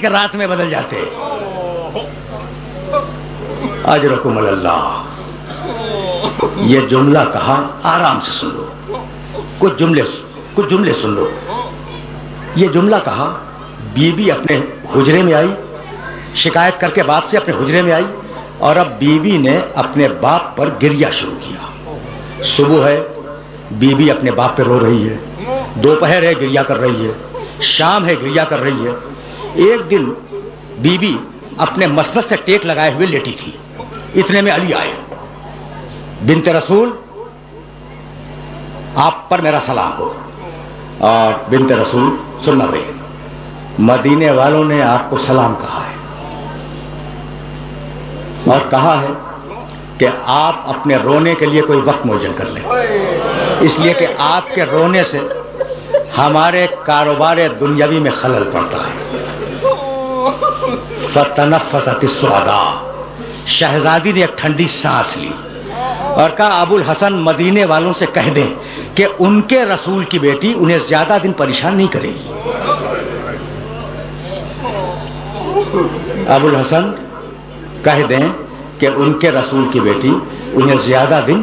کہ رات میں بدل جاتے. اجرکم اللہ. یہ جملہ کہا, آرام سے سن لو, کچھ جملے سن لو. یہ جملہ کہا, بی بی اپنے حجرے میں آئی, شکایت کر کے باپ سے اپنے حجرے میں آئی, اور اب بیوی نے اپنے باپ پر گریہ شروع کیا. صبح ہے, بیوی اپنے باپ پہ رو رہی ہے, دوپہر ہے گریہ کر رہی ہے, شام ہے گریہ کر رہی ہے. ایک دن بیوی اپنے مسند سے ٹیک لگائے ہوئے لیٹی تھی, اتنے میں علی آئے. بنت رسول, آپ پر میرا سلام ہو. اور بنت رسول سننا بھائی, مدینے والوں نے آپ کو سلام کہا ہے اور کہا ہے کہ آپ اپنے رونے کے لیے کوئی وقت معین کر لیں, اس لیے کہ آپ کے رونے سے ہمارے کاروبار دنیاوی میں خلل پڑتا ہے. فتنفست السعداء, شہزادی نے ایک ٹھنڈی سانس لی اور کہا ابو الحسن مدینے والوں سے کہہ دیں کہ ان کے رسول کی بیٹی انہیں زیادہ دن پریشان نہیں کرے گی. ابو الحسن کہہ دیں کہ ان کے رسول کی بیٹی انہیں زیادہ دن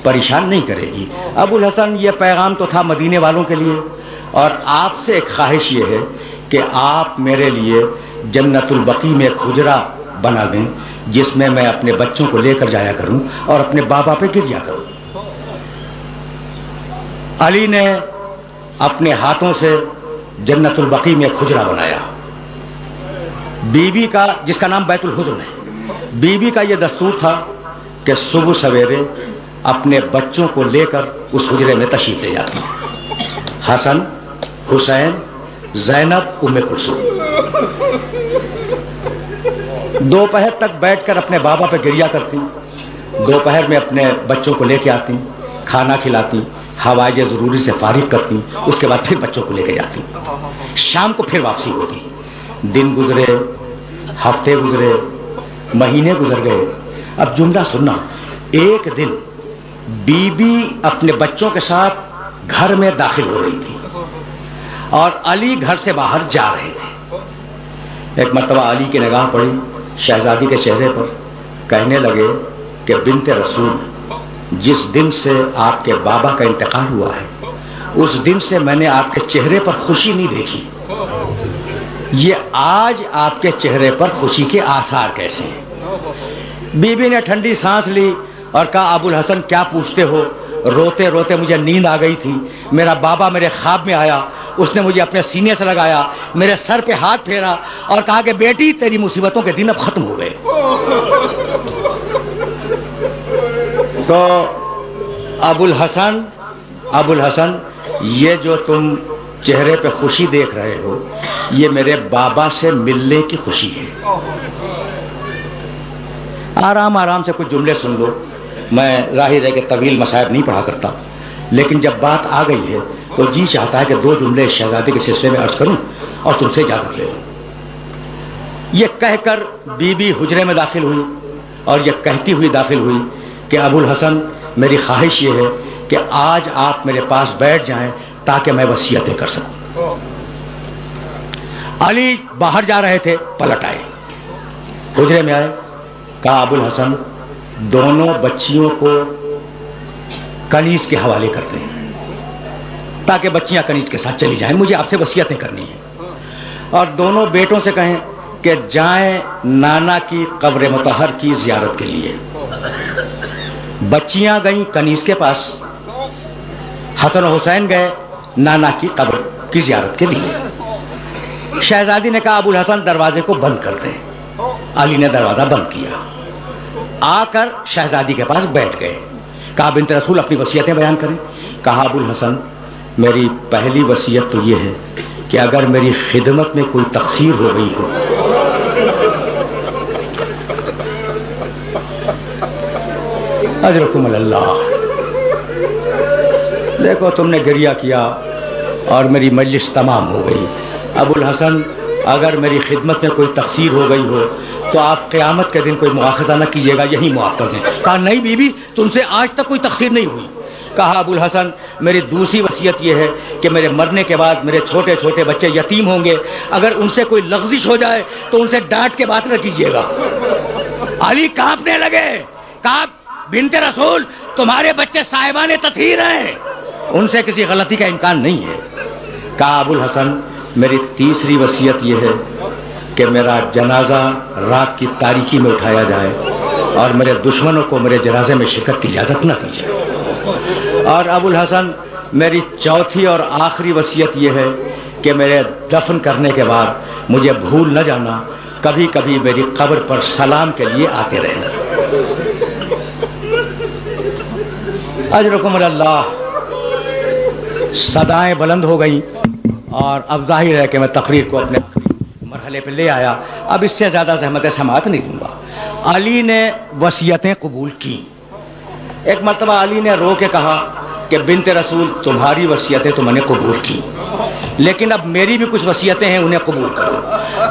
پریشان نہیں کرے گی. ابو الحسن, یہ پیغام تو تھا مدینے والوں کے لیے, اور آپ سے ایک خواہش یہ ہے کہ آپ میرے لیے جنت البقیع میں ایک حجرہ بنا دیں جس میں میں اپنے بچوں کو لے کر جایا کروں اور اپنے بابا پہ گریا کروں. علی نے اپنے ہاتھوں سے جنت البقیع میں ایک حجرہ بنایا. بی بی کا, جس کا نام بیت الحزن ہے, بی بی کا یہ دستور تھا کہ صبح سویرے اپنے بچوں کو لے کر اس حجرے میں تشریف لے جاتی. حسن, حسین, زینب, ام کلثوم. دوپہر تک بیٹھ کر اپنے بابا پہ گریا کرتی, دوپہر میں اپنے بچوں کو لے کے آتی, کھانا کھلاتی, حوائج ضروری سے فارغ کرتی, اس کے بعد پھر بچوں کو لے کے جاتی. شام کو پھر واپسی ہوتی. دن گزرے, ہفتے گزرے, مہینے گزر گئے. اب جملہ سننا, ایک دن بی بی اپنے بچوں کے ساتھ گھر میں داخل ہو رہی تھی اور علی گھر سے باہر جا رہے تھے. ایک مرتبہ علی کی نگاہ پڑی شہزادی کے چہرے پر, کہنے لگے کہ بنت رسول, جس دن سے آپ کے بابا کا انتقال ہوا ہے اس دن سے میں نے آپ کے چہرے پر خوشی نہیں دیکھی. یہ آج آپ کے چہرے پر خوشی کے آثار کیسے ہیں؟ بی بی نے ٹھنڈی سانس لی اور کہا ابو الحسن کیا پوچھتے ہو, روتے روتے مجھے نیند آ گئی تھی. میرا بابا میرے خواب میں آیا, اس نے مجھے اپنے سینے سے لگایا, میرے سر پہ ہاتھ پھیرا اور کہا کہ بیٹی تیری مصیبتوں کے دن اب ختم ہو گئے. تو ابو الحسن, یہ جو تم چہرے پہ خوشی دیکھ رہے ہو یہ میرے بابا سے ملنے کی خوشی ہے. آرام آرام سے کچھ جملے سن لو. میں ظاہر ہے کہ طویل مصائب نہیں پڑھا کرتا, لیکن جب بات آ گئی ہے تو جی چاہتا ہے کہ دو جملے شہزادی کے سلسلے میں عرض کروں اور تم سے اجازت لے لوں. یہ کہہ کر بی بی حجرے میں داخل ہوئی اور یہ کہتی ہوئی داخل ہوئی کہ ابو الحسن, میری خواہش یہ ہے کہ آج آپ میرے پاس بیٹھ جائیں تاکہ میں وصیتیں کر سکوں. علی باہر جا رہے تھے, پلٹ آئے, حجرے میں آئے, کہا ابو الحسن دونوں بچیوں کو کنیز کے حوالے کرتے ہیں تاکہ بچیاں کنیز کے ساتھ چلی جائیں, مجھے آپ سے وصیتیں کرنی ہیں. اور دونوں بیٹوں سے کہیں کہ جائیں نانا کی قبر مطہر کی زیارت کے لیے. بچیاں گئیں کنیز کے پاس, حسن و حسین گئے نانا کی قبر کی زیارت کے لیے. شہزادی نے کہا ابو الحسن دروازے کو بند کر دیں. علی نے دروازہ بند کیا, آ کر شہزادی کے پاس بیٹھ گئے. کہا بنت رسول اپنی وصیتیں بیان کریں. کہا ابو الحسن میری پہلی وصیت تو یہ ہے کہ اگر میری خدمت میں کوئی تقصیر ہو گئی ہو اجرکم اللہ. دیکھو تم نے گریہ کیا اور میری مجلس تمام ہو گئی. ابو الحسن اگر میری خدمت میں کوئی تقصیر ہو گئی ہو تو آپ قیامت کے دن کوئی مواخذہ نہ کیجیے گا, یہی معاف کر دیں. کہا نہیں بی بی, تم سے آج تک کوئی تقصیر نہیں ہوئی. کہا ابو الحسن میری دوسری وصیت یہ ہے کہ میرے مرنے کے بعد میرے چھوٹے چھوٹے بچے یتیم ہوں گے، اگر ان سے کوئی لغزش ہو جائے تو ان سے ڈانٹ کے بات نہ کیجیے گا۔ علی کانپنے لگے، کہا بنت رسول تمہارے بچے صاحبان تطہیر ہیں، ان سے کسی غلطی کا امکان نہیں ہے۔ کہا ابو الحسن میری تیسری وصیت یہ ہے کہ میرا جنازہ رات کی تاریکی میں اٹھایا جائے اور میرے دشمنوں کو میرے جنازے میں شرکت کی اجازت نہ دی جائے۔ اور ابو الحسن میری چوتھی اور آخری وصیت یہ ہے کہ میرے دفن کرنے کے بعد مجھے بھول نہ جانا، کبھی کبھی میری قبر پر سلام کے لیے آتے رہنا۔ اجرکم اللہ۔ صدائیں بلند ہو گئیں اور اب ظاہر ہے کہ میں تقریر کو اپنے مرحلے پہ لے آیا، اب اس سے زیادہ زحمت سماعت نہیں دوں گا۔ علی نے وصیتیں قبول کی۔ ایک مرتبہ علی نے رو کے کہا کہ بنت رسول تمہاری وصیتیں تو میں نے قبول کی، لیکن اب میری بھی کچھ وصیتیں ہیں، انہیں قبول کرو۔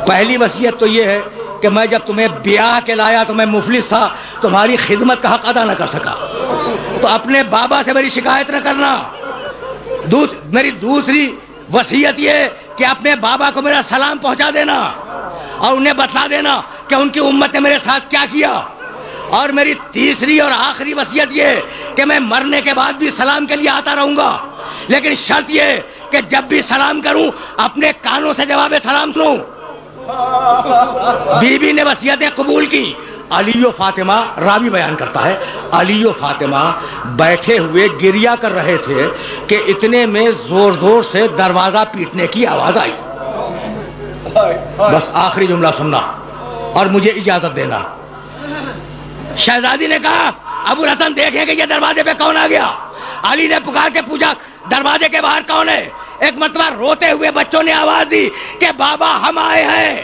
پہلی وصیت تو یہ ہے کہ میں جب تمہیں بیاہ کے لایا تو میں مفلس تھا، تمہاری خدمت کا حق ادا نہ کر سکا، تو اپنے بابا سے میری شکایت نہ کرنا۔ میری دوسری وصیت یہ کہ اپنے بابا کو میرا سلام پہنچا دینا اور انہیں بتلا دینا کہ ان کی امت نے میرے ساتھ کیا کیا۔ اور میری تیسری اور آخری وصیت یہ کہ میں مرنے کے بعد بھی سلام کے لیے آتا رہوں گا، لیکن شرط یہ کہ جب بھی سلام کروں اپنے کانوں سے جواب سلام سنوں۔ بی بی نے وصیتیں قبول کی۔ علی و فاطمہ، راوی بیان کرتا ہے، علی و فاطمہ بیٹھے ہوئے گریہ کر رہے تھے کہ اتنے میں زور زور سے دروازہ پیٹنے کی آواز آئی۔ بس آخری جملہ سننا اور مجھے اجازت دینا۔ شہزادی نے کہا ابو الحسن دیکھیں کہ یہ دروازے پہ کون آ گیا۔ علی نے پکار کے پوچھا دروازے کے باہر کون ہے؟ ایک مرتبہ روتے ہوئے بچوں نے آواز دی کہ بابا ہم آئے ہیں۔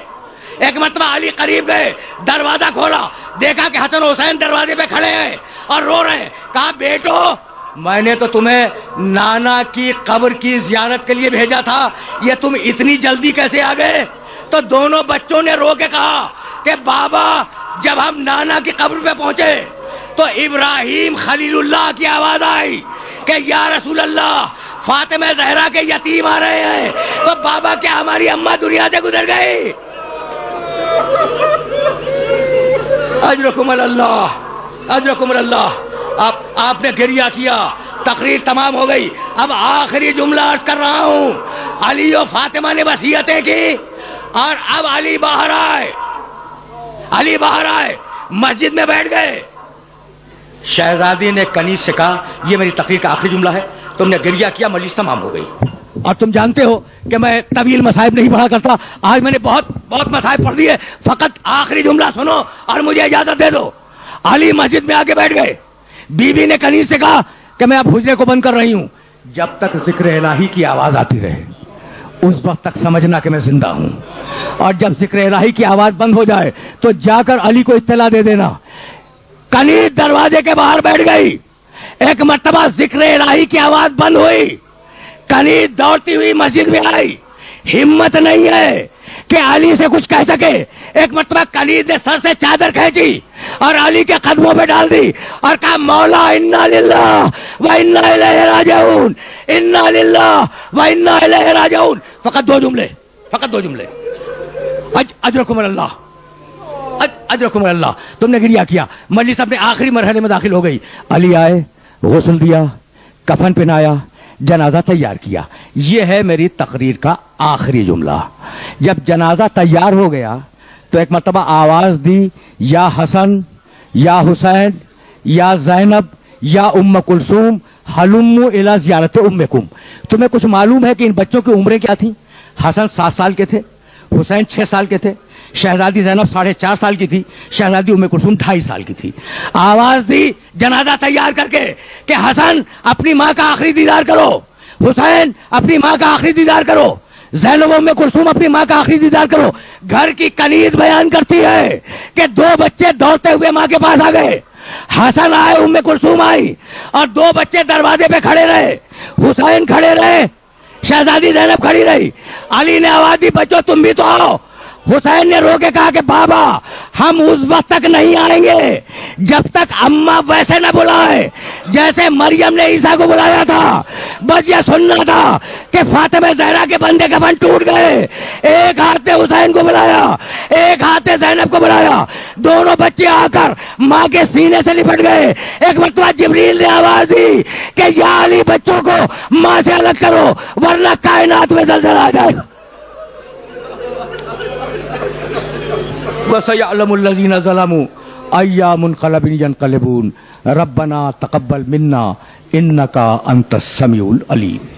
ایک مرتبہ علی قریب گئے، دروازہ کھولا، دیکھا کہ حسن حسین دروازے پہ کھڑے ہیں اور رو رہے ہیں۔ کہا بیٹو میں نے تو تمہیں نانا کی قبر کی زیارت کے لیے بھیجا تھا، یہ تم اتنی جلدی کیسے آ گئے؟ تو دونوں بچوں نے رو کے کہا کہ بابا جب ہم نانا کی قبر پہ پہنچے تو ابراہیم خلیل اللہ کی آواز آئی کہ یا رسول اللہ فاطمہ زہرا کے یتیم آ رہے ہیں، تو بابا کیا ہماری اماں دنیا سے گزر گئی؟ اجرکم اللہ، اجرکم اللہ۔ آپ نے گریہ کیا، تقریر تمام ہو گئی، اب آخری جملہ عرض کر رہا ہوں۔ علی و فاطمہ نے وصیتیں کی اور اب علی باہر آئے، علی باہر آئے، مسجد میں بیٹھ گئے۔ شہزادی نے کنیز سے کہا یہ میری تقریر کا آخری جملہ ہے، تم نے گریہ کیا، مجلس تمام ہو گئی۔ اور تم جانتے ہو کہ میں طویل مصائب نہیں پڑھا کرتا، آج میں نے بہت مصائب پڑھ دیے، فقط آخری جملہ سنو اور مجھے اجازت دے دو۔ علی مسجد میں آگے بیٹھ گئے۔ بی بی نے کنیز سے کہا کہ میں اب حجرے کو بند کر رہی ہوں، جب تک ذکر الہی کی آواز آتی رہے اس وقت تک سمجھنا کہ میں زندہ ہوں، اور جب ذکر الہی کی آواز بند ہو جائے تو جا کر علی کو اطلاع دے دینا۔ کنیز دروازے کے باہر بیٹھ گئی۔ ایک مرتبہ ذکر الہی کی آواز بند ہوئی، کنیز دوڑتی ہوئی مسجد میں آئی، ہمت نہیں ہے کہ علی سے کچھ کہہ سکے۔ ایک مرتبہ کنیز نے سر سے چادر کھینچی اور علی کے قدموں پہ ڈال دی اور کہا مولا انا للہ و انا الیہ راجعون، انا للہ و انا الیہ راجعون۔ فقط دو جملے، فقط دو جملے۔ اجرکم اللہ، اجرکم اللہ۔ تم نے گریہ کیا، مجلس اپنے آخری مرحلے میں داخل ہو گئی۔ علی آئے، غسل دیا، کفن پہنایا، جنازہ تیار کیا۔ یہ ہے میری تقریر کا آخری جملہ۔ جب جنازہ تیار ہو گیا تو ایک مرتبہ آواز دی یا حسن یا حسین یا زینب یا ام کلثوم حلموا الی زیارت امکم۔ تمہیں کچھ معلوم ہے کہ ان بچوں کی عمریں کیا تھیں؟ حسن 7 سال کے تھے، حسین 6 سال کے تھے، شہزادی زینب 4.5 سال کی تھی، شہزادی ام کلثوم 2.5 سال کی تھی۔ آواز دی جنازہ تیار کر کے کہ حسن اپنی ماں کا آخری دیدار کرو، حسین اپنی ماں کا آخری دیدار کرو، زینب ام کلثوم اپنی ماں کا آخری دیدار کرو۔ گھر کی کنیز بیان کرتی ہے کہ 2 بچے دوڑتے ہوئے ماں کے پاس آ گئے، حسن آئے، ام کلثوم آئی، اور 2 بچے دروازے پہ کھڑے رہے، حسین کھڑے رہے، شہزادی زینب کھڑی رہی۔ علی نے آواز دی بچوں تم بھی تو آؤ۔ حسین نے رو کے کہا کہ بابا ہم اس وقت تک نہیں آئیں گے جب تک اماں ویسے نہ بلائے جیسے مریم نے عیسیٰ کو بلایا تھا. بس یہ سننا تھا کہ فاطمہ زہرا کے بندے کفن ٹوٹ گئے. ایک ہاتھ نے حسین کو بلایا, ایک ہاتھ نے زینب کو بلایا. دونوں بچے آ کر ماں کے سینے سے لپٹ گئے. ایک مرتبہ جبریل نے آواز دی کہ یا علی بچوں کو ماں سے الگ کرو ورنہ کائنات میں زلزلہ آ جائے. وَسَيَعْلَمُ الَّذِينَ ظَلَمُوا أَيَّ مُنْقَلَبٍ يَنْقَلِبُونَ رَبَّنَا تَقَبَّلْ مِنَّا إِنَّكَ أَنْتَ السَّمِيعُ الْعَلِيمُ.